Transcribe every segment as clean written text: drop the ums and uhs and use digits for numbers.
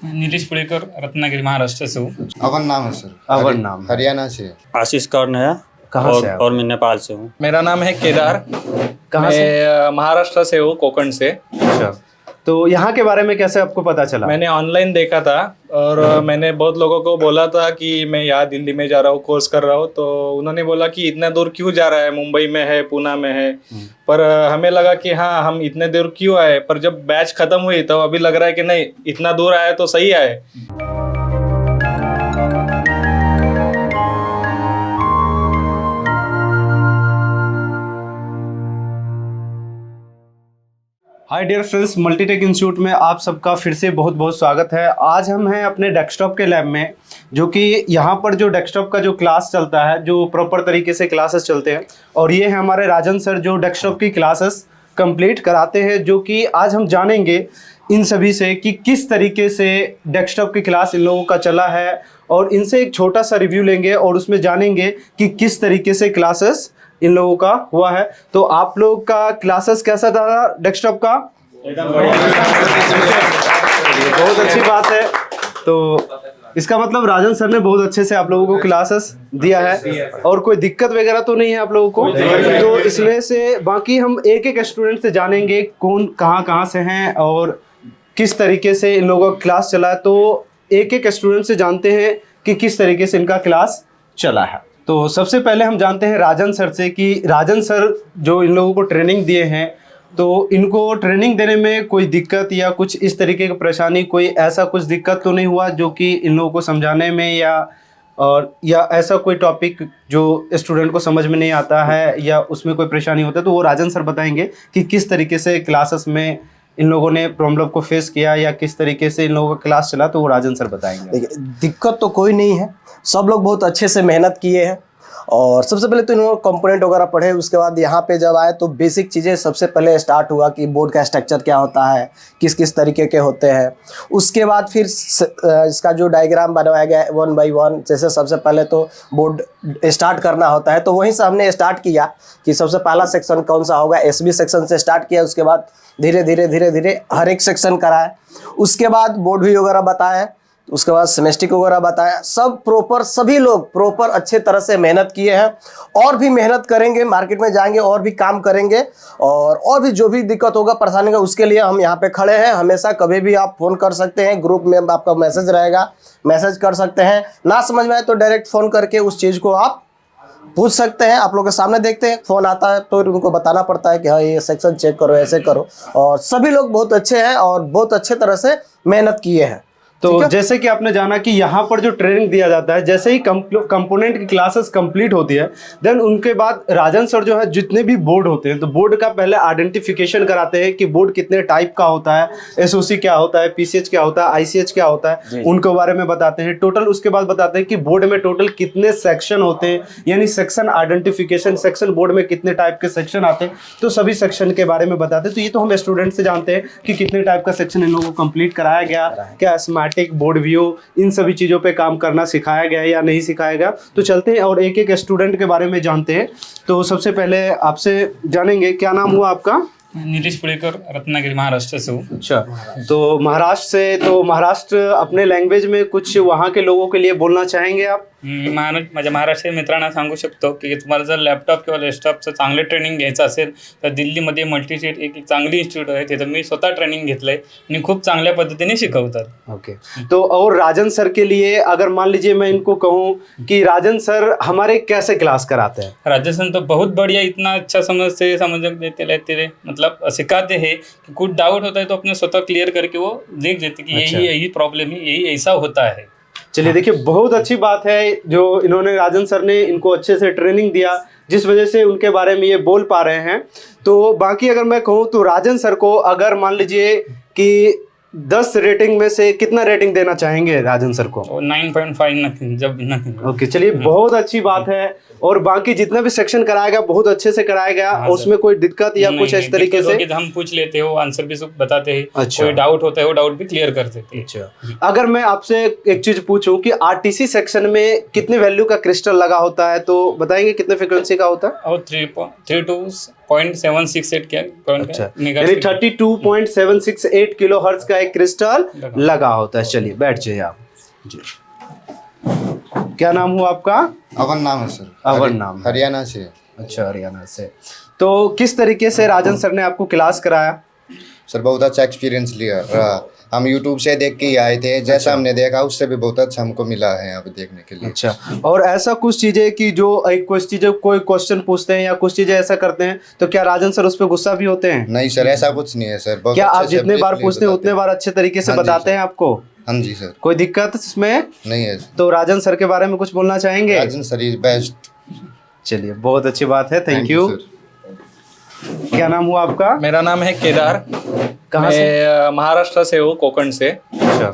नीतीश पुड़ेकर, रत्नागिरी, महाराष्ट्र से हूँ। अवन नाम है सर। अवन नाम है। हरियाणा से। आशीष कौर नया। कहाँ से आप? और मैं नेपाल से हूँ। मेरा नाम है केदार। कहाँ से? मैं महाराष्ट्र से हूँ, कोकण से। अच्छा, तो यहाँ के बारे में कैसे आपको पता चला? मैंने ऑनलाइन देखा था और मैंने बहुत लोगों को बोला था कि मैं यहाँ दिल्ली में जा रहा हूँ, कोर्स कर रहा हूँ, तो उन्होंने बोला कि इतना दूर क्यों जा रहा है, मुंबई में है, पुणे में है। पर हमें लगा कि हाँ, हम इतने दूर क्यों आए, पर जब बैच खत्म हुई तो अभी लग रहा है कि नहीं, इतना दूर आए तो सही आए। Hi dear friends, Multitech institute में आप सबका फिर से बहुत बहुत स्वागत है। आज हम हैं अपने डेस्कटॉप के लैब में, जो कि यहाँ पर जो डेस्कटॉप का जो क्लास चलता है, जो प्रॉपर तरीके से क्लासेस चलते हैं, और ये है हमारे राजन सर जो डेस्कटॉप की क्लासेस कंप्लीट कराते हैं, जो कि आज हम जानेंगे इन सभी से कि किस तरीके से डेस्कटॉप की क्लास इन लोगों का चला है, और इनसे एक छोटा सा रिव्यू लेंगे और उसमें जानेंगे कि किस तरीके से क्लासेस इन लोगों का हुआ है। तो आप लोग का क्लासेस कैसा था डेस्कटॉप का? बहुत अच्छी बात है। तो इसका मतलब राजन सर ने बहुत अच्छे से आप लोगों को क्लासेस दिया है और कोई दिक्कत वगैरह तो नहीं है आप लोगों को। तो इसमें से बाकी हम एक एक स्टूडेंट से जानेंगे कौन कहाँ से हैं और किस तरीके से इन लोगों का क्लास चला है। तो एक एक स्टूडेंट से जानते हैं कि किस तरीके से इनका क्लास चला है। तो सबसे पहले हम जानते हैं राजन सर से कि राजन सर जो इन लोगों को ट्रेनिंग दिए हैं, तो इनको ट्रेनिंग देने में कोई दिक्कत या कुछ इस तरीके की परेशानी, कोई ऐसा कुछ दिक्कत तो नहीं हुआ जो कि इन लोगों को समझाने में या ऐसा कोई टॉपिक जो स्टूडेंट को समझ में नहीं आता है या उसमें कोई परेशानी होता है, तो वो राजन सर बताएंगे कि किस तरीके से क्लासेस में इन लोगों ने प्रॉब्लम को फेस किया या किस तरीके से इन लोगों का क्लास चला, तो वो राजन सर बताएंगे। देखिए, दिक्कत तो कोई नहीं है, सब लोग बहुत अच्छे से मेहनत किए हैं। और सबसे पहले तो इन्होंने कंपोनेंट वगैरह पढ़े, उसके बाद यहाँ पे जब आए तो बेसिक चीज़ें सबसे पहले स्टार्ट हुआ कि बोर्ड का स्ट्रक्चर क्या होता है, किस किस तरीके के होते हैं। उसके बाद फिर इसका जो डायग्राम बनवाया गया है 1 बाई 1, जैसे सबसे पहले तो बोर्ड स्टार्ट करना होता है, तो वहीं से हमने स्टार्ट किया कि सबसे पहला सेक्शन कौन सा होगा, एसबी सेक्शन से स्टार्ट किया। उसके बाद धीरे धीरे हर एक सेक्शन कराए। उसके बाद बोर्ड भी वगैरह बताया, उसके बाद सेमेस्टिक वगैरह बताया। सब प्रॉपर, सभी लोग प्रॉपर अच्छे तरह से मेहनत किए हैं और भी मेहनत करेंगे, मार्केट में जाएंगे और भी काम करेंगे। और भी जो भी दिक्कत होगा, परेशानी होगा, उसके लिए हम यहाँ पे खड़े हैं। हमेशा कभी भी आप फ़ोन कर सकते हैं, ग्रुप में आपका मैसेज रहेगा, मैसेज कर सकते हैं। ना समझ में आए तो डायरेक्ट फ़ोन करके उस चीज़ को आप पूछ सकते हैं। आप लोग के सामने देखते हैं, फ़ोन आता है तो उनको बताना पड़ता है कि हाँ ये सेक्शन चेक करो, ऐसे करो। और सभी लोग बहुत अच्छे हैं और बहुत अच्छे तरह से मेहनत किए हैं। तो जैसे कि आपने जाना कि यहाँ पर जो ट्रेनिंग दिया जाता है, जैसे ही कंपोनेंट की क्लासेस कंप्लीट होती है, देन उनके बाद राजन सर जो है जितने भी बोर्ड होते हैं, तो बोर्ड का पहले आइडेंटिफिकेशन कराते हैं कि बोर्ड कितने टाइप का होता है, एसओसी क्या होता है, पीसीएच क्या होता है, आईसीएच क्या होता है, उनके बारे में बताते हैं टोटल। उसके बाद बताते हैं कि बोर्ड में टोटल कितने सेक्शन होते हैं, यानी सेक्शन आइडेंटिफिकेशन, सेक्शन बोर्ड में कितने टाइप के सेक्शन आते हैं, तो सभी सेक्शन के बारे में बताते हैं। तो ये तो हम स्टूडेंट से जानते हैं कि कितने टाइप का सेक्शन इन लोगों को कंप्लीट कराया गया, क्या बोर्ड व्यू, इन सभी चीजों पे काम करना सिखाया गया या नहीं सिखाया गया। तो चलते हैं और एक एक स्टूडेंट के बारे में जानते हैं। तो सबसे पहले आपसे जानेंगे, क्या नाम हुआ आपका? नीतीश पुड़ेकर, रत्नागिरी, महाराष्ट्र से हूँ। अच्छा, तो महाराष्ट्र से, तो महाराष्ट्र अपने लँग्वेज में कुछ वहाँ के लोगों के लिए बोलना चाहेंगे आप? माझ्या महाराष्ट्रीय मित्रांना सांगू शकतो की तुम्हाला जर लॅपटॉप किंवा डेस्कटॉपचं चांगलं ट्रेनिंग घ्यायचं असेल तर दिल्लीमध्ये मल्टीसीट एक चांगली इन्स्टिट्यूट आहे, तिथं मी स्वतः ट्रेनिंग घेतलंय आणि खूप चांगल्या पद्धतीने शिकवतात। ओके, तो और राजन सर के लिए अगर मान लीजिए मैं इनको कहूँ कि राजन सर हमारे कैसे क्लास कराते हैं? राजन सर तो बहुत बढ़िया, इतना अच्छा समझ देते रहते हैं, मतलब सिखाते हैं कि कुछ डाउट होता है तो अपने स्वतः क्लियर करके वो देख देते कि यही प्रॉब्लम है, यही ऐसा होता है। चलिए, देखिए बहुत अच्छी बात है जो इन्होंने, राजन सर ने इनको अच्छे से ट्रेनिंग दिया, जिस वजह से उनके बारे में ये बोल पा रहे हैं। तो बाकी अगर मैं कहूँ तो राजन सर को अगर मान लीजिए कि 10 रेटिंग में से कितना रेटिंग देना चाहेंगे राजन सर को? 9.5 नथिंग। ओके, चलिए बहुत अच्छी बात है। और बाकी जितना भी सेक्शन कराया गया बहुत अच्छे से कराया गया, उसमें कोई दिक्कत या कुछ इस तरीके से? हम पूछ लेते हो, आंसर भी सब बताते हैं। अच्छा, कोई डाउट होता है वो डाउट भी क्लियर कर देते हैं। अच्छा, अगर मैं आपसे एक चीज पूछूं कि आरटीसी सेक्शन में कितने वैल्यू का क्रिस्टल लगा होता है, तो बताएंगे कितने फ्रीक्वेंसी का होता है? और 3 to 0.768 क्या point अच्छा का निकाल यानी सकते हैं। 32.768 किलो हर्ट्ज का एक क्रिस्टल लगा होता है। चलिए बैठ जाइए आप जी। क्या नाम हुआ आपका? अवन नाम है सर। अवन नाम है। हरियाणा से। अच्छा हरियाणा से। तो किस तरीके से राजन सर ने आपको क्लास कराया? सर बहुत अच्छा एक्सपीरियंस लिया रहा। हम यूट्यूब से देख के ही आए थे, जैसा हमने देखा उससे भी बहुत अच्छा हमको मिला है यहाँ पे देखने के लिए। अच्छा, और ऐसा कुछ चीजें कि जो एक कुछ चीजें कोई क्वेश्चन पूछते हैं या कुछ चीजें ऐसा करते हैं तो क्या राजन सर उस पर गुस्सा भी होते हैं? नहीं सर, ऐसा कुछ नहीं है सर। बहुत क्या आप अच्छे से जितने बार briefly पूछते हैं बताते उतने बार अच्छे तरीके से हाँ जी बताते सर। हैं आपको? हाँ जी सर। कोई दिक्कत इसमें नहीं है सर। तो राजन सर के बारे में कुछ बोलना चाहेंगे? राजन सर इज बेस्ट। चलिए बहुत अच्छी बात है, थैंक यू। सर। क्या नाम हुआ आपका? मेरा नाम है केदार। कहाँ से? मैं महाराष्ट्र से हूँ, कोकण से। अच्छा,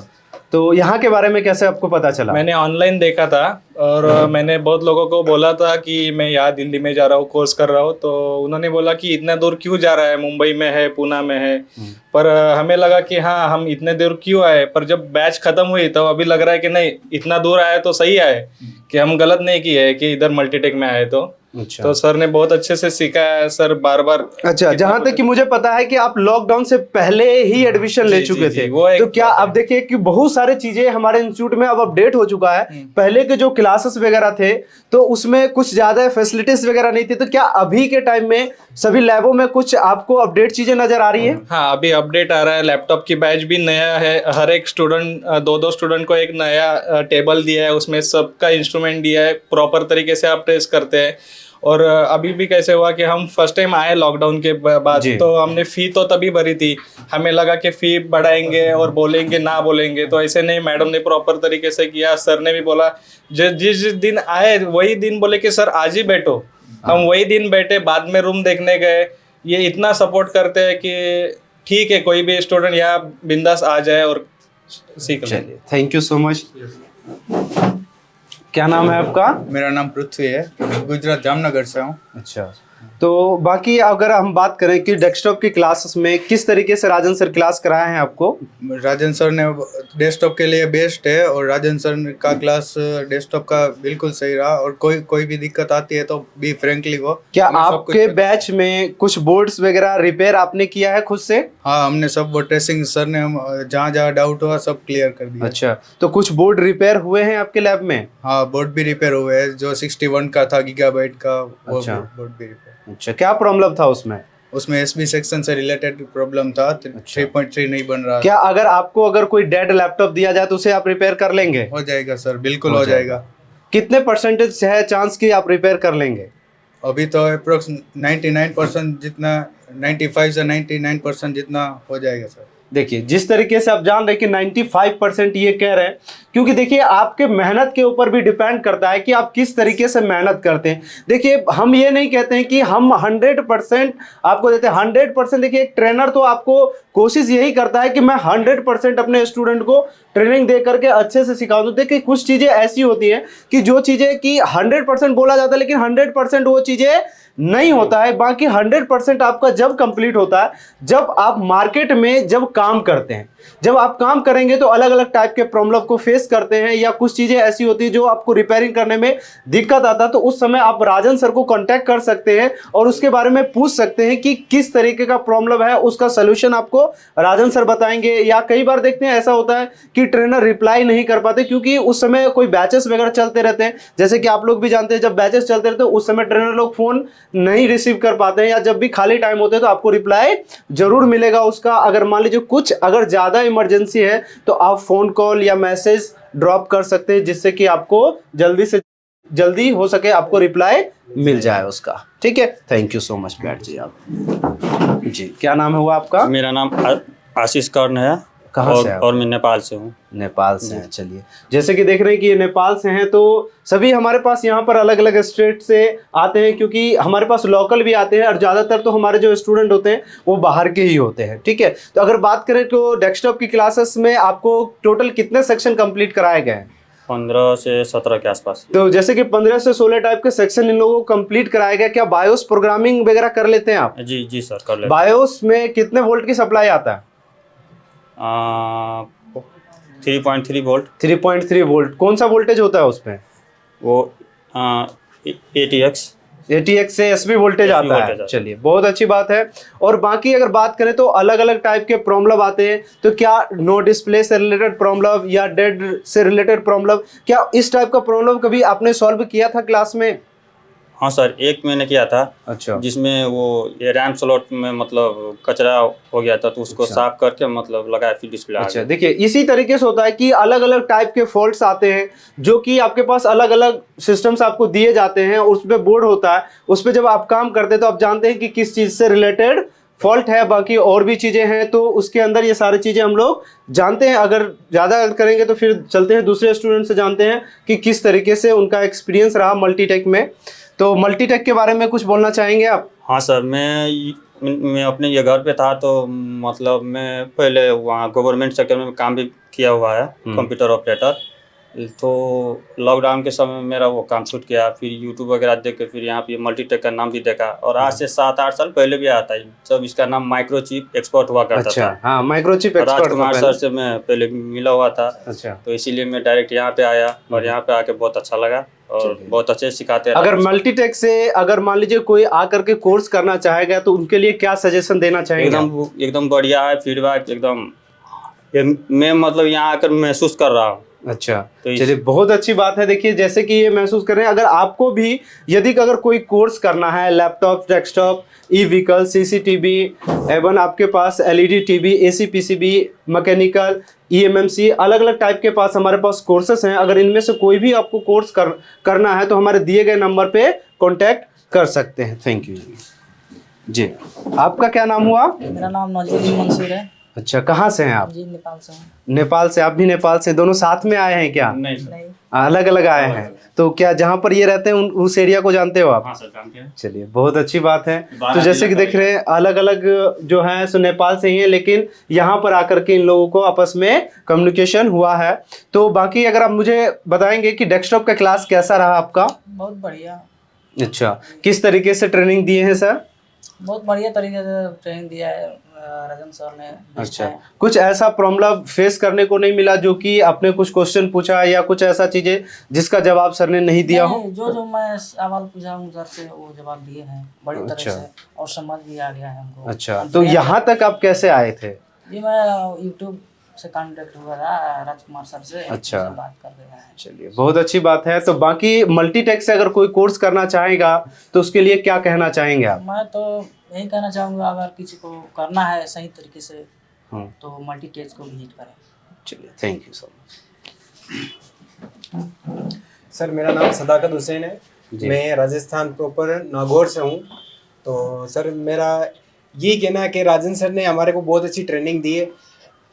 तो यहाँ के बारे में कैसे आपको पता चला? मैंने ऑनलाइन देखा था और मैंने बहुत लोगों को बोला था कि मैं यहाँ दिल्ली में जा रहा हूँ, कोर्स कर रहा हूँ, तो उन्होंने बोला कि इतना दूर क्यों जा रहा है, मुंबई में है, पूना में है। पर हमें लगा कि हाँ हम इतने दूर क्यों आए, पर जब बैच खत्म हुई तो अभी लग रहा है कि नहीं, इतना दूर आए तो सही आए, कि हम गलत नहीं किए कि इधर मल्टीटेक में आए। अच्छा। तो सर ने बहुत अच्छे से सिखाया सर, बार बार। अच्छा, जहां तक कि मुझे पता है कि आप लॉकडाउन से पहले ही एडमिशन ले जी, चुके जी, थे, वो एक तो क्या बात है। अब देखिए कि बहुत सारे चीजें हमारे इंस्टीट्यूट में अब अपडेट हो चुका है। पहले के जो क्लासेस वगैरह थे तो उसमें कुछ ज्यादा फैसिलिटीज वगैरह नहीं थी, तो क्या अभी के टाइम में सभी लैबों में कुछ आपको अपडेट चीजें नजर आ रही है? हाँ, अभी अपडेट आ रहा है। लैपटॉप की बैच भी नया है। हर एक स्टूडेंट, दो स्टूडेंट को एक नया टेबल दिया है, उसमें सबका इंस्ट्रूमेंट दिया है, प्रॉपर तरीके से आप टेस्ट करते हैं। और अभी भी कैसे हुआ कि हम फर्स्ट टाइम आए लॉकडाउन के बाद, जी। तो हमने फ़ी तो तभी भरी थी। हमें लगा कि फ़ी बढ़ाएंगे और बोलेंगे ना बोलेंगे, तो ऐसे नहीं, मैडम ने प्रॉपर तरीके से किया। सर ने भी बोला, जिस दिन आए वही दिन बोले कि सर आज ही बैठो। हम वही दिन बैठे, बाद में रूम देखने गए। ये इतना सपोर्ट करते हैं कि ठीक है, कोई भी स्टूडेंट यहाँ बिंदास आ जाए और सीख ले। चलिए, थैंक यू सो मच। क्या नाम है आपका? मेरा नाम पृथ्वी है, गुजरात जामनगर से हूँ। अच्छा, तो बाकी अगर हम बात करें कि डेस्कटॉप की क्लासेस में किस तरीके से राजन सर क्लास कराए हैं आपको? राजन सर ने डेस्कटॉप के लिए बेस्ट है, और राजन सर का क्लास डेस्कटॉप का बिल्कुल सही रहा। और कोई भी दिक्कत आती है तो बी फ्रेंकली वो। क्या हमें सब कुछ आपके पता- बैच में कुछ बोर्ड्स वगैरह रिपेयर आपने किया है खुद से? हाँ, हमने सब वो ट्रेसिंग, सर ने जहाँ जहाँ डाउट हुआ सब क्लियर कर दिया। अच्छा, तो कुछ बोर्ड रिपेयर हुए हैं आपके लैब में? हाँ, बोर्ड भी रिपेयर हुए हैं, जो 61 का था गीगाबाइट का, वो अच्छा। बोर्ड भी रिपेयर। अच्छा, क्या प्रॉब्लम था उसमें? उसमें एसबी सेक्शन से रिलेटेड प्रॉब्लम था। 3.3 नहीं बन रहा। क्या अगर कोई डेड लैपटॉप दिया जाए तो उसे आप रिपेयर कर लेंगे? हो जाएगा सर, बिल्कुल हो जाएगा। कितने परसेंटेज है चांस कि आप रिपेयर कर लेंगे? अभी तो अप्रोक्स 99% जितना, 95 से 99% जितना हो जाएगा सर। देखिए, जिस तरीके से आप जान रहे हैं कि 95% ये कह रहे हैं, क्योंकि देखिए आपके मेहनत के ऊपर भी डिपेंड करता है कि आप किस तरीके से मेहनत करते हैं। देखिए, हम ये नहीं कहते हैं कि हम 100% आपको देते हैं 100%। देखिए, एक ट्रेनर तो आपको कोशिश यही करता है कि मैं 100% अपने स्टूडेंट को ट्रेनिंग दे करके अच्छे से सिखाऊं। तो देखिए, कुछ चीज़ें ऐसी होती हैं कि जो चीज़ें कि 100% बोला जाता है, लेकिन 100% वो चीज़ें नहीं होता है। बाकी 100% आपका जब कंप्लीट होता है जब आप मार्केट में जब काम करते हैं। जब आप काम करेंगे तो अलग अलग टाइप के प्रॉब्लम को फेस करते हैं, या कुछ चीज़ें ऐसी होती है जो आपको रिपेयरिंग करने में दिक्कत आता है, तो उस समय आप राजन सर को कांटेक्ट कर सकते हैं और उसके बारे में पूछ सकते हैं कि किस तरीके का प्रॉब्लम है, उसका सलूशन आपको राजन सर बताएंगे। या कई बार देखते हैं ऐसा होता है कि ट्रेनर रिप्लाई नहीं कर पाते, क्योंकि उस समय कोई बैचेस वगैरह चलते रहते हैं। जैसे कि आप लोग भी जानते हैं, जब बैचेस चलते रहते हैं उस समय ट्रेनर लोग फ़ोन नहीं रिसीव कर पाते हैं, या जब भी खाली टाइम होते हैं तो आपको रिप्लाई जरूर मिलेगा उसका। अगर मान लीजिए कुछ अगर ज़्यादा इमरजेंसी है तो आप फ़ोन कॉल या मैसेज ड्रॉप कर सकते हैं, जिससे कि आपको जल्दी से जल्दी हो सके आपको रिप्लाई मिल जाए उसका। ठीक है, थैंक यू सो मच। बैठ जाइए आप जी। क्या नाम है वो आपका? मेरा नाम आशीष कर्ण है। कहाँ से आप? और मैं नेपाल से हूँ। नेपाल से हैं। चलिए, जैसे कि देख रहे हैं कि ये नेपाल से हैं, तो सभी हमारे पास यहाँ पर अलग अलग स्टेट से आते हैं, क्योंकि हमारे पास लोकल भी आते हैं और ज़्यादातर तो हमारे जो स्टूडेंट होते हैं वो बाहर के ही होते हैं। ठीक है, तो अगर बात करें तो डेस्कटॉप की क्लासेस में आपको टोटल कितने सेक्शन कंप्लीट कराए गए हैं? 15 से 17 के आसपास। तो जैसे कि 15 से 16 टाइप के सेक्शन इन लोगों को कंप्लीट कराया गया। क्या बायोस प्रोग्रामिंग वगैरह कर लेते हैं आप? जी जी सर, कर ले। बायोस में कितने वोल्ट की सप्लाई आता है? 3.3 वोल्ट। 3.3 वोल्ट। कौन सा वोल्टेज होता है उसमें? वो ATX ATX से SB वोल्टेज SB आता वोल्टेज है। आता है। चलिए बहुत अच्छी बात है। और बाकी अगर बात करें तो अलग अलग टाइप के प्रॉब्लम आते हैं, तो क्या नो डिस्प्ले से रिलेटेड प्रॉब्लम या डेड से रिलेटेड प्रॉब्लम, क्या इस टाइप का प्रॉब्लम कभी आपने सॉल्व किया था क्लास में? हाँ सर, एक मैंने किया था अच्छा जिसमें वो ये रैम स्लॉट में मतलब कचरा हो गया था, तो उसको साफ करके मतलब लगाया, फिर डिस्प्ले आ अच्छा, गया। देखिए इसी तरीके से होता है कि अलग अलग टाइप के फॉल्ट्स आते हैं, जो कि आपके पास अलग अलग सिस्टम्स आपको दिए जाते हैं, उस पे बोर्ड होता है, उस पे जब आप काम करते हैं तो आप जानते हैं कि किस चीज से रिलेटेड फॉल्ट है, बाकी और भी चीजें हैं, तो उसके अंदर ये सारी चीजें हम लोग जानते हैं। अगर ज्यादा करेंगे तो फिर चलते हैं दूसरे स्टूडेंट से जानते हैं कि किस तरीके से उनका एक्सपीरियंस रहा मल्टीटेक में। तो मल्टीटेक के बारे में कुछ बोलना चाहेंगे आप? हाँ सर, मैं अपने ये घर पे था, तो मतलब मैं पहले वहाँ गवर्नमेंट सेक्टर में काम भी किया हुआ है, कंप्यूटर ऑपरेटर। तो लॉकडाउन के समय मेरा वो काम छूट गया, फिर यूट्यूब वगैरह देख के फिर यहाँ पे मल्टीटेक का नाम भी देखा, और आज से 7-8 साल पहले भी आया था जब इसका नाम माइक्रोचिप एक्सपर्ट हुआ करता अच्छा, था। हाँ माइक्रोचिप एक्सपर्ट राजकुमार सर से मैं पहले मिला हुआ था, अच्छा, तो इसीलिए मैं डायरेक्ट यहाँ पे आया, और यहाँ पे आके बहुत अच्छा लगा, और बहुत अच्छे सिखाते हैं। अगर मल्टीटेक से अगर मान लीजिए कोई आकर के कोर्स करना चाहेगा तो उनके लिए क्या सजेशन देना चाहेंगे आप? एकदम बढ़िया है, फीडबैक एकदम मैं मतलब यहाँ आकर महसूस कर रहा हूँ। अच्छा, तो चलिए बहुत अच्छी बात है। देखिए जैसे कि ये महसूस कर रहे हैं, अगर आपको भी यदि अगर कोई कोर्स करना है, laptop, desktop, e vehicle, CCTV, एवं आपके पास LED TV, AC PCB, mechanical, EMMC, अलग अलग टाइप के पास हमारे पास कोर्सेस हैं। अगर इनमें से कोई भी आपको कोर्स करना है तो हमारे दिए गए नंबर पे कॉन्टैक्ट कर सकते हैं। थैंक यू जी। आपका क्या नाम हुआ? मेरा नाम नौजुद्दीन मंसूर है अच्छा, कहाँ से हैं आप? जी, नेपाल से हूँ। नेपाल से? आप भी नेपाल से? दोनों साथ में आए हैं क्या? नहीं नहीं, अलग अलग आए हैं। तो क्या जहाँ पर ये रहते हैं उस एरिया को जानते हो आप? हाँ सर, जानते हैं। चलिए बहुत अच्छी बात है। तो 12 जैसे कि जिला देख रहे हैं अलग अलग जो है सो नेपाल से ही है, लेकिन यहाँ पर आकर के इन लोगों को आपस में कम्युनिकेशन हुआ है। तो बाकी अगर आप मुझे बताएंगे कि डेस्कटॉप का क्लास कैसा रहा आपका? बहुत बढ़िया, अच्छा, किस तरीके से ट्रेनिंग दिए हैं सर? बहुत बढ़िया तरीके से ट्रेनिंग दिया है राजन सर ने। अच्छा, कुछ ऐसा प्रॉब्लम फेस करने को नहीं मिला जो कि आपने कुछ क्वेश्चन पूछा या कुछ ऐसा चीजें जिसका जवाब सर ने नहीं दिया हो? जो मैं सवाल पूछा हूँ सर से वो जवाब दिए हैं बड़ी तरह अच्छा। से, और समझ भी आ गया है हमको। अच्छा, तो यहाँ तक आप कैसे आए थे? जी, मैं यूट्यूब से कांटेक्ट हुआ था राजकुमार सर से, अच्छा। उनसे बात कर गया है। चलिए बहुत अच्छी बात है। तो बाकी मल्टीटेक से अगर कोई कोर्स करना चाहेगा तो उसके लिए क्या कहना चाहेंगे आप? मैं तो यही कहना चाहूँगा, अगर किसी को करना है सही तरीके से तो मल्टीटेक को विजिट करें। चलिए, thank you so much. Sir मेरा नाम सदाकत हुसैन है, मैं राजस्थान प्रॉपर नागौर से हूँ। तो सर मेरा यही कहना है कि राजन सर ने हमारे को बहुत अच्छी ट्रेनिंग दी है।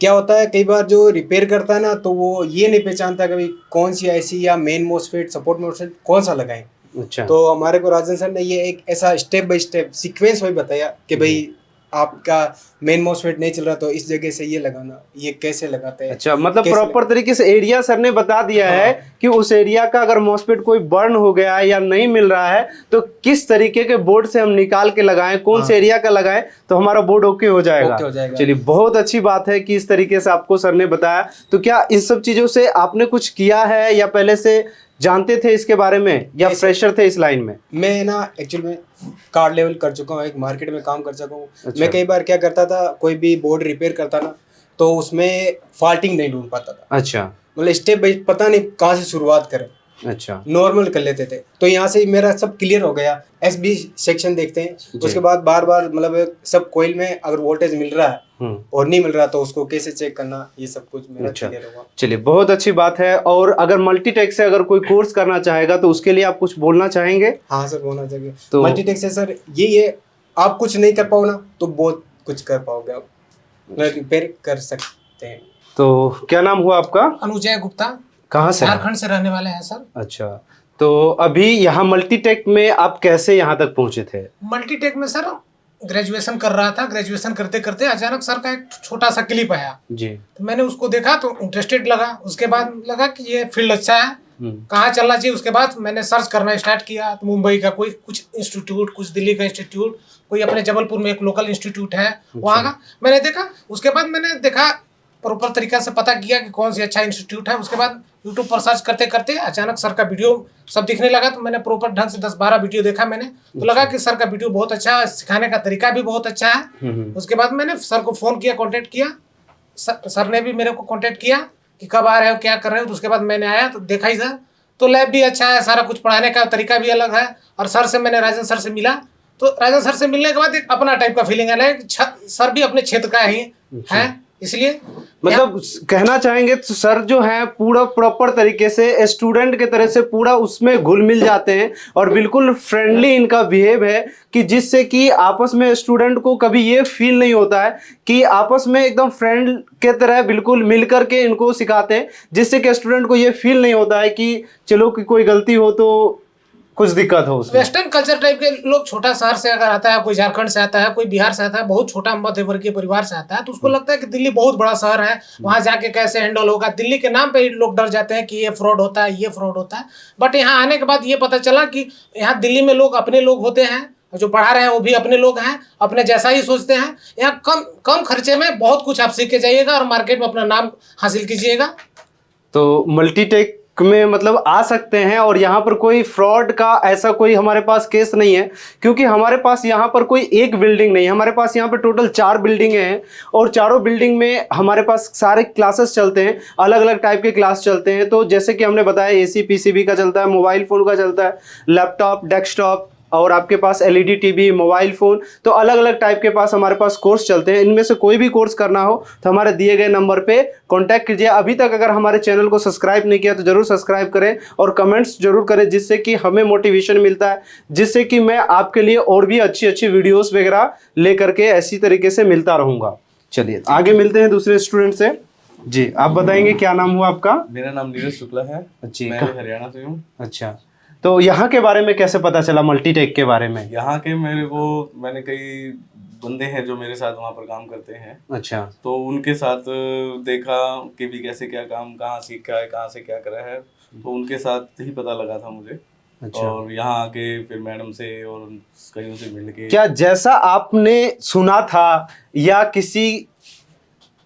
क्या होता है कई बार जो रिपेयर करता है ना, तो वो ये नहीं पहचानता कभी कौन सी IC या मेन मोसफेट, सपोर्ट मोसफेट कौन सा लगाएं। अच्छा, तो हमारे को राजन सर ने ये एक ऐसा स्टेप बाय स्टेप सीक्वेंस वही बताया कि भाई आपका मेन मोसफेट नहीं चल रहा तो इस जगह से ये लगाना, ये कैसे लगाते हैं। अच्छा, मतलब कैसे प्रॉपर तरीके से एरिया सर ने बता दिया है कि उस एरिया का अगर मॉसफेट कोई बर्न हो गया है या नहीं मिल रहा है तो किस तरीके के बोर्ड से हम निकाल के लगाएं, कौन से एरिया का लगाएं तो हमारा बोर्ड ओके हो जाएगा। ओके हो जाएगा। चलिए बहुत अच्छी बात है कि इस तरीके से आपको सर ने बताया। तो क्या इन सब चीजों से आपने कुछ किया है या पहले से जानते थे इसके बारे में या फ्रेशर थे इस लाइन में? मैं ना एक्चुअल में कार्ड लेवल कर चुका हूँ, एक मार्केट में काम कर चुका हूँ। अच्छा। मैं कई बार क्या करता था, कोई भी बोर्ड रिपेयर करता ना तो उसमें फॉल्टिंग नहीं ढूंढ पाता था। अच्छा, मतलब स्टेप बाई पता नहीं कहाँ से शुरुआत करें, अच्छा, नॉर्मल कर लेते थे। तो यहाँ से मेरा सब क्लियर हो गया। SB सेक्शन देखते हैं, उसके बाद बार बार मतलब सब कोयल में अगर वोल्टेज मिल रहा है और नहीं मिल रहा तो उसको कैसे चेक करना, ये सब कुछ मेरा क्लियर होगा। चलिए बहुत अच्छी बात है। और अगर मल्टीटेक से अगर कोई कोर्स करना चाहेगा तो उसके लिए आप कुछ बोलना चाहेंगे? हाँ सर, बोलना चाहिए। तो मल्टीटेक से सर ये आप कुछ नहीं कर पाओ ना तो बहुत कुछ कर पाओगे, आप रिपेयर कर सकते हैं। तो क्या नाम हुआ आपका? अनुजय गुप्ता, कहाँ से? झारखंड से रहने वाले हैं सर। अच्छा, तो अभी यहाँ मल्टीटेक में आप कैसे यहाँ तक पहुँचे थे? मल्टीटेक में सर ग्रेजुएशन कर रहा था, ग्रेजुएशन करते करते अचानक सर का एक छोटा सा क्लिप आया, जी, तो मैंने उसको देखा तो इंटरेस्टेड लगा। उसके बाद लगा कि ये फील्ड अच्छा है, कहाँ चलना चाहिए। उसके बाद मैंने सर्च करना स्टार्ट किया, तो मुंबई का कोई कुछ इंस्टीट्यूट, कुछ दिल्ली का इंस्टीट्यूट, कोई अपने जबलपुर में एक लोकल इंस्टीट्यूट है वहाँ का मैंने देखा। उसके बाद मैंने देखा प्रॉपर तरीके से पता किया कि कौन सी अच्छा इंस्टीट्यूट है। उसके बाद यूट्यूब पर सर्च करते करते अचानक सर का वीडियो सब दिखने लगा, तो मैंने प्रॉपर ढंग से 10-12 वीडियो देखा मैंने, तो लगा कि सर का वीडियो बहुत अच्छा है, सिखाने का तरीका भी बहुत अच्छा है। उसके बाद मैंने सर को फ़ोन किया, कॉन्टेक्ट किया, सर ने भी मेरे को कॉन्टेक्ट किया कि कब आ रहे हो, क्या कर रहे हो। तो उसके बाद मैंने आया तो देखा ही सर, तो लैब भी अच्छा है, सारा कुछ पढ़ाने का तरीका भी अलग है। और सर से मैंने राजन सर से मिला, तो राजन सर से मिलने के बाद एक अपना टाइप का फीलिंग है कि सर भी अपने क्षेत्र का ही है, इसलिए मतलब कहना चाहेंगे तो सर जो है पूरा प्रॉपर तरीके से स्टूडेंट के तरह से पूरा उसमें घुल मिल जाते हैं और बिल्कुल फ्रेंडली इनका बिहेव है कि जिससे कि आपस में स्टूडेंट को कभी ये फील नहीं होता है कि आपस में एकदम फ्रेंड के तरह बिल्कुल मिल करके इनको सिखाते हैं, जिससे कि स्टूडेंट को ये फील नहीं होता है कि चलो कि कोई गलती हो तो कुछ दिक्कत हो उसमें। वेस्टर्न कल्चर टाइप के लोग, छोटा शहर से अगर आता है, कोई झारखंड से आता है, कोई बिहार से आता है, बहुत छोटा मध्य वर्गीय परिवार से आता है, तो उसको लगता है कि दिल्ली बहुत बड़ा शहर है, वहां जाके कैसे हैंडल होगा। दिल्ली के नाम पे ही लोग डर जाते हैं कि ये फ्रॉड होता है, ये फ्रॉड होता है। बट यहाँ आने के बाद ये पता चला कि यहाँ दिल्ली में लोग अपने लोग होते हैं, जो पढ़ा रहे हैं वो भी अपने लोग हैं, अपने जैसा ही सोचते हैं। यहाँ कम खर्चे में बहुत कुछ आप सीख के जाइएगा और मार्केट में अपना नाम हासिल कीजिएगा। तो मल्टीटेक में मतलब आ सकते हैं और यहाँ पर कोई फ्रॉड का ऐसा कोई हमारे पास केस नहीं है, क्योंकि हमारे पास यहाँ पर कोई एक बिल्डिंग नहीं है, हमारे पास यहाँ पर टोटल 4 बिल्डिंगें हैं और चारों बिल्डिंग में हमारे पास सारे क्लासेस चलते हैं, अलग अलग टाइप के क्लास चलते हैं। तो जैसे कि हमने बताया एसी पीसीबी का चलता है, मोबाइल फ़ोन का चलता है, लैपटॉप, डेस्कटॉप और आपके पास एलईडी टीवी, मोबाइल फ़ोन, तो अलग अलग टाइप के पास हमारे पास कोर्स चलते हैं। इनमें से कोई भी कोर्स करना हो तो हमारे दिए गए नंबर पे कांटेक्ट कीजिए। अभी तक अगर हमारे चैनल को सब्सक्राइब नहीं किया तो ज़रूर सब्सक्राइब करें और कमेंट्स जरूर करें, जिससे कि हमें मोटिवेशन मिलता है, जिससे कि मैं आपके लिए और भी अच्छी अच्छी वीडियोज़ वगैरह ले करके ऐसी तरीके से मिलता रहूँगा। चलिए आगे मिलते हैं दूसरे स्टूडेंट से। जी आप बताएंगे क्या नाम हुआ आपका? मेरा नाम नीरज शुक्ला है, मैं हरियाणा से हूँ। अच्छा, तो यहाँ के बारे में कैसे पता चला, मल्टीटेक के बारे में? यहाँ के मैंने कई बंदे हैं जो मेरे साथ वहाँ पर काम करते हैं। अच्छा, तो उनके साथ देखा कि भी कैसे क्या काम, कहाँ सीखा है, कहाँ से क्या करा है, तो उनके साथ ही पता लगा था मुझे। अच्छा। और यहाँ आके फिर मैडम से और कईयों से मिल के, क्या जैसा आपने सुना था या किसी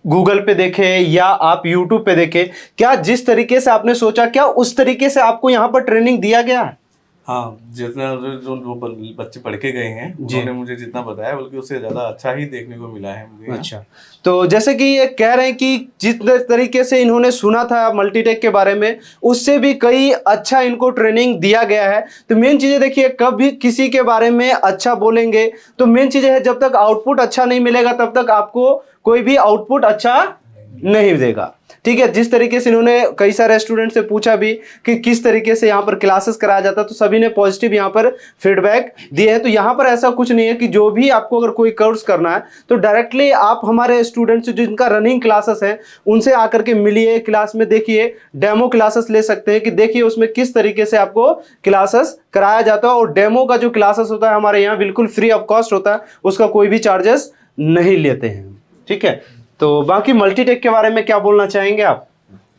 गूगल पे देखे या आप यूट्यूब पे देखे, क्या जिस तरीके से आपने सोचा क्या उस तरीके से आपको यहाँ पर ट्रेनिंग दिया गया है? हाँ, जितना जो बच्चे पढ़ के गए हैं उन्होंने मुझे जितना बताया बल्कि उससे ज़्यादा अच्छा ही देखने को मिला है मुझे। अच्छा, तो जैसे कि ये कह रहे हैं कि जिस तरीके से इन्होंने सुना था मल्टीटेक के बारे में उससे भी कई अच्छा इनको ट्रेनिंग दिया गया है। तो मेन चीज़ें देखिए, कभी किसी के बारे में अच्छा बोलेंगे तो मेन चीज़ें है जब तक आउटपुट अच्छा नहीं मिलेगा तब तक आपको कोई भी आउटपुट अच्छा नहीं देगा। ठीक है, जिस तरीके से इन्होंने कई सारे स्टूडेंट से पूछा भी कि किस तरीके से यहाँ पर क्लासेस कराया जाता है, तो सभी ने पॉजिटिव यहाँ पर फीडबैक दिए हैं। तो यहाँ पर ऐसा कुछ नहीं है कि जो भी आपको अगर कोई कोर्स करना है तो डायरेक्टली आप हमारे स्टूडेंट से जिनका रनिंग क्लासेस है उनसे आकर के मिलिए, क्लास में देखिए, डेमो क्लासेस ले सकते हैं कि देखिए उसमें किस तरीके से आपको क्लासेस कराया जाता है। और डेमो का जो क्लासेस होता है हमारे यहाँ बिल्कुल फ्री ऑफ कॉस्ट होता है, उसका कोई भी चार्जेस नहीं लेते हैं। ठीक है, तो बाकी मल्टीटेक के बारे में क्या बोलना चाहेंगे आप?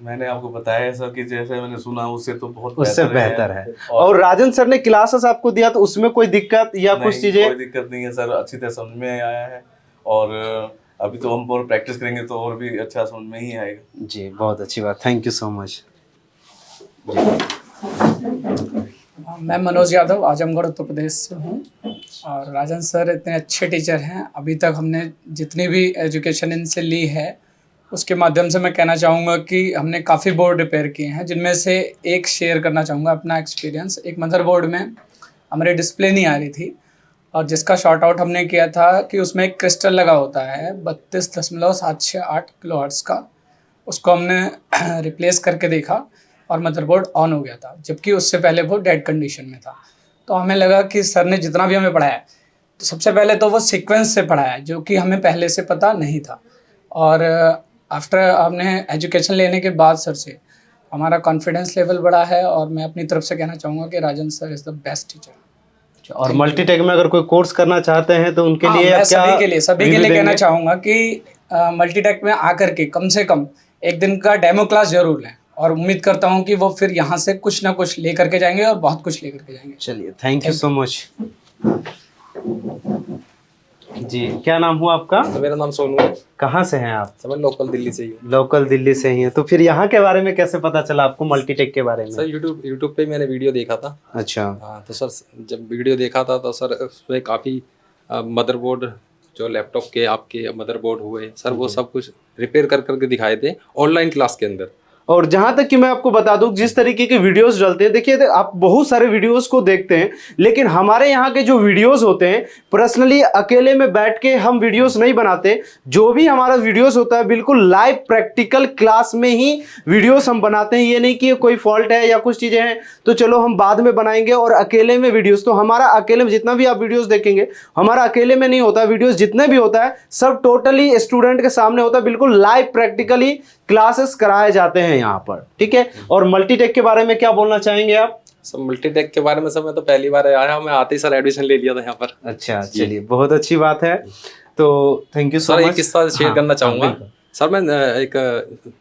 मैंने आपको बताया है सर कि जैसे मैंने सुना उससे तो बहुत उससे बेहतर है। और राजन सर ने क्लासेस आपको दिया तो उसमें कोई दिक्कत या कुछ चीजें? कोई दिक्कत नहीं है सर, अच्छी तरह समझ में आया है और अभी तो हम और प्रैक्टिस करेंगे तो और भी अच्छा समझ में ही आएगा। जी बहुत अच्छी बात, थैंक यू सो मच। मैं मनोज यादव आजमगढ़ उत्तर प्रदेश से हूँ और राजन सर इतने अच्छे टीचर हैं। अभी तक हमने जितनी भी एजुकेशन इनसे ली है उसके माध्यम से मैं कहना चाहूँगा कि हमने काफ़ी बोर्ड रिपेयर किए हैं, जिनमें से एक शेयर करना चाहूँगा अपना एक्सपीरियंस। एक मदरबोर्ड में हमारी डिस्प्ले नहीं आ रही थी और जिसका शॉर्ट आउट हमने किया था कि उसमें एक क्रिस्टल लगा होता है 32.768 किलोहर्ट्ज़ का, उसको हमने रिप्लेस करके देखा और मदरबोर्ड ऑन हो गया था, जबकि उससे पहले वो डेड कंडीशन में था। तो हमें लगा कि सर ने जितना भी हमें पढ़ाया तो सबसे पहले तो वो सीक्वेंस से पढ़ाया जो कि हमें पहले से पता नहीं था। और आफ्टर हमने एजुकेशन लेने के बाद सर से हमारा कॉन्फिडेंस लेवल बढ़ा है और मैं अपनी तरफ से कहना चाहूँगा कि Rajan sir is the best teacher. और मल्टीटेक में अगर कोई कोर्स करना चाहते हैं तो उनके लिए मैं क्या सभी के लिए कहना चाहूँगा कि मल्टीटेक में आकर के कम से कम एक दिन का डेमो क्लास जरूर लें और उम्मीद करता हूँ कि वो फिर यहाँ से कुछ ना कुछ ले करके जाएंगे और बहुत कुछ ले करके जाएंगे। चलिए, थैंक यू सो मच। जी, क्या नाम हुआ आपका? मेरा नाम सोनू है। कहाँ से हैं आप? सर मैं लोकल दिल्ली से ही हूँ। लोकल दिल्ली से ही हैं। तो फिर यहाँ के बारे में कैसे पता चला आपको, मल्टीटेक के बारे में? सर यूट्यूब पे मैंने वीडियो देखा था। अच्छा। हाँ, तो सर जब वीडियो देखा था तो सर उसमें काफ़ी मदरबोर्ड, जो लैपटॉप के आपके मदरबोर्ड हुए सर, वो सब कुछ रिपेयर कर करके दिखाए थे ऑनलाइन क्लास के अंदर। और जहां तक कि मैं आपको बता दूं, जिस तरीके के वीडियोस डलते हैं, देखिए आप बहुत सारे वीडियोस को देखते हैं, लेकिन हमारे यहाँ के जो वीडियोस होते हैं, पर्सनली अकेले में बैठ के हम वीडियोस नहीं बनाते। जो भी हमारा वीडियोस होता है बिल्कुल लाइव प्रैक्टिकल क्लास में ही वीडियोस हम बनाते हैं। ये नहीं कि कोई फॉल्ट है या कुछ चीज़ें हैं तो चलो हम बाद में बनाएंगे और अकेले में वीडियोस। तो हमारा अकेले में जितना भी आप वीडियोस देखेंगे, हमारा अकेले में नहीं होता। वीडियोस जितने भी होता है सब टोटली स्टूडेंट के सामने होता है, बिल्कुल लाइव प्रैक्टिकली क्लासेस कराए जाते हैं यहाँ पर, ठीक है। और मल्टीटेक के बारे में क्या बोलना चाहेंगे आप? सर मल्टीटेक के बारे में सर मैं तो पहली बार आया, मैं आते ही सर एडमिशन ले लिया था यहाँ पर। अच्छा, चलिए बहुत अच्छी बात है। तो thank you so much. Sir एक किस्सा शेयर करना चाहूँगा। सर मैं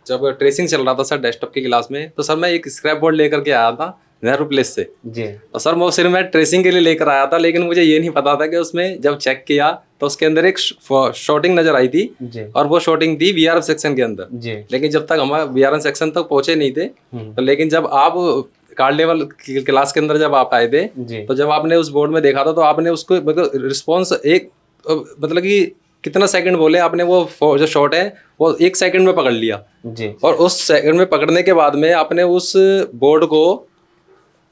जब ट्रेसिंग चल रहा था सर डेस्कटॉप की क्लास में, तो सर मैं एक स्क्रैप बोर्ड लेकर के आया था नेहरू प्लेस से जी। तो सर वो सिर्फ मैं ट्रेसिंग के लिए लेकर आया था, लेकिन मुझे ये नहीं पता था कि उसमें जब चेक किया तो उसके अंदर एक शॉर्टिंग नजर आई थी जी। और वो शॉर्टिंग थी वीआरएफ सेक्शन के अंदर जी। लेकिन जब तक हम वीआरएफ सेक्शन तक पहुंचे नहीं थे तो, लेकिन जब आप कार्ड लेवल क्लास के अंदर जब आप आए थे तो जब आपने उस बोर्ड में देखा था तो आपने उसको मतलब रिस्पॉन्स एक मतलब कि कितना सेकंड बोले आपने, वो जो शॉट है वो 1 सेकंड में पकड़ लिया जी। और उस सेकंड में पकड़ने के बाद में आपने उस बोर्ड को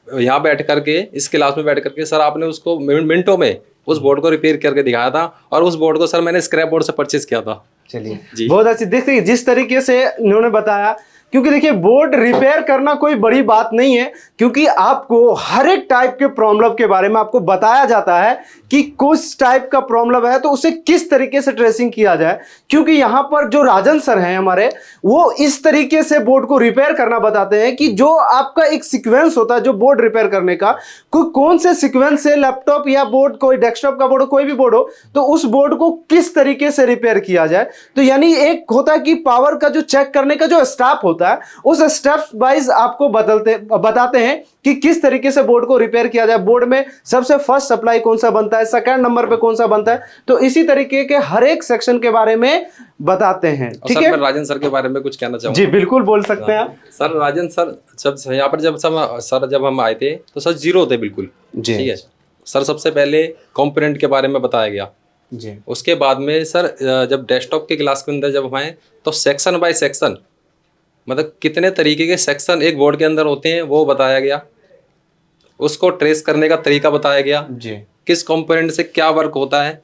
यहाँ बैठ करके, इस क्लास में बैठ करके सर आपने उसको मिनटों में उस बोर्ड को रिपेयर करके दिखाया था। और उस बोर्ड को सर मैंने स्क्रैप बोर्ड से परचेज किया था। चलिए बहुत अच्छी। देखिए जिस तरीके से इन्होंने बताया, क्योंकि देखिए बोर्ड रिपेयर करना कोई बड़ी बात नहीं है, क्योंकि आपको हर एक टाइप के प्रॉब्लम के बारे में आपको बताया जाता है कि कुछ टाइप का प्रॉब्लम है तो उसे किस तरीके से ट्रेसिंग किया जाए। क्योंकि यहाँ पर जो राजन सर हैं हमारे, वो इस तरीके से बोर्ड को रिपेयर करना बताते हैं कि जो आपका एक सीक्वेंस होता है जो बोर्ड रिपेयर करने का, कौन से सीक्वेंस से लैपटॉप या बोर्ड, कोई डेस्कटॉप का बोर्ड हो, कोई भी बोर्ड हो, तो उस बोर्ड को किस तरीके से रिपेयर किया जाए। तो यानी एक होता है कि पावर का जो चेक करने का जो स्टेप होता है, उस स्टेप वाइज आपको बताते हैं कि किस तरीके से बोर्ड को रिपेयर किया जाए। बोर्ड में सबसे फर्स्ट सप्लाई कौन सा बनता है, सेकंड नंबर पे कौन सा बनता है, तो इसी तरीके के हर एक सेक्शन के बारे में बताते हैं, ठीक है। मैं राजन सर के बारे में कुछ कहना चाहूँगा। जी बिल्कुल बोल सकते हैं आप। सर राजन सर जब यहाँ पर जब हम आए थे तो सर जीरो थे बिल्कुल, ठीक है। सर सबसे पहले कंपोनेंट के बारे में बताया गया जी। उसके बाद में सर जब डेस्कटॉप के क्लास के अंदर जब हम आए तो सेक्शन बाय सेक्शन, मतलब कितने तरीके के सेक्शन एक बोर्ड के अंदर होते हैं वो बताया गया। उसको ट्रेस करने का तरीका बताया गया जी। किस कंपोनेंट से क्या वर्क होता है,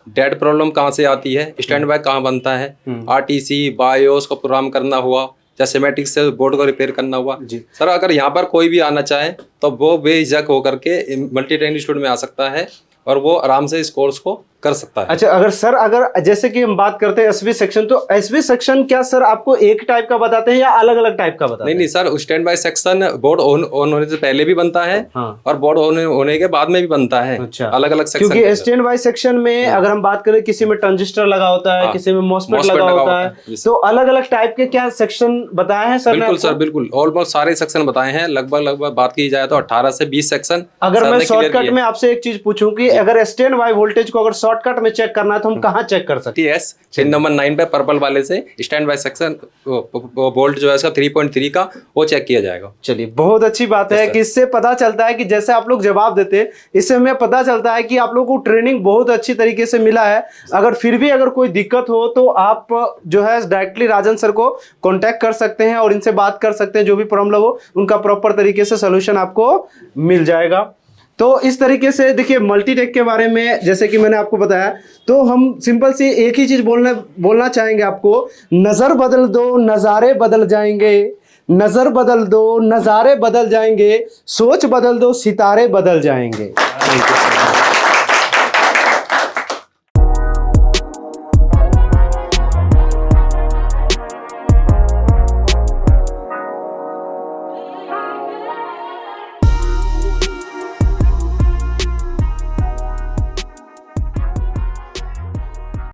डेड प्रॉब्लम कहाँ से आती है, स्टैंड बाय कहाँ बनता है, आरटीसी बायोस को प्रोग्राम करना हुआ या सिमेटिक से बोर्ड को रिपेयर करना हुआ जी। सर अगर यहाँ पर कोई भी आना चाहे तो वो बेझिझक होकर के मल्टीटेक इंस्टीट्यूट में आ सकता है और वो आराम से इस कोर्स को कर सकता है। अच्छा, अगर जैसे कि हम बात करते हैं एसवी सेक्शन, तो एसवी सेक्शन क्या सर आपको एक टाइप का बताते हैं या अलग अलग टाइप का बताते हैं? नहीं sir, stand by section board on होने से पहले भी बनता है और बोर्ड होने के बाद में भी बनता है। अच्छा। अलग अलग सेक्शन, क्योंकि स्टैंड बाय सेक्शन में अगर हम बात करें, किसी में ट्रांजिस्टर लगा होता है, किसी में मॉसफेट लगा होता है, तो अलग अलग टाइप के क्या सेक्शन बताए हैं सर? बिल्कुल सर, बिल्कुल ऑलमोस्ट सारे सेक्शन बताए हैं। लगभग बात की जाए तो 18 से 20 सेक्शन। अगर मैं शॉर्टकट में आपसे एक चीज पूछूं कि अगर स्टैंड बाय वोल्टेज को अगर शॉर्टकट में चेक करना है तो हम कहाँ चेक कर सकते हैं? पिन नंबर 9 पे पर्पल वाले से स्टैंड बाय सेक्शन वोल्ट जो है इसका 3.3 का वो चेक किया जाएगा। चलिए बहुत अच्छी बात है कि इससे पता चलता है कि जैसे आप लोग जवाब देते हैं, इससे हमें पता चलता है कि आप लोगों को ट्रेनिंग बहुत अच्छी तरीके से मिला है। अगर फिर भी अगर कोई दिक्कत हो तो आप जो है डायरेक्टली राजन सर को कांटेक्ट कर सकते हैं और इनसे बात कर सकते हैं। जो भी प्रॉब्लम हो उनका प्रॉपर तरीके से सोल्यूशन आपको मिल जाएगा। तो इस tariके से देखिए मल्टीटेक के बारे में जैसे कि मैंने आपको बताया, तो हम सिंपल सी एक ही चीज बोलना चाहेंगे आपको, नजर बदल दो नजारे बदल जाएंगे, नजर बदल दो नजारे बदल जाएंगे, सोच बदल दो सितारे बदल जाएंगे।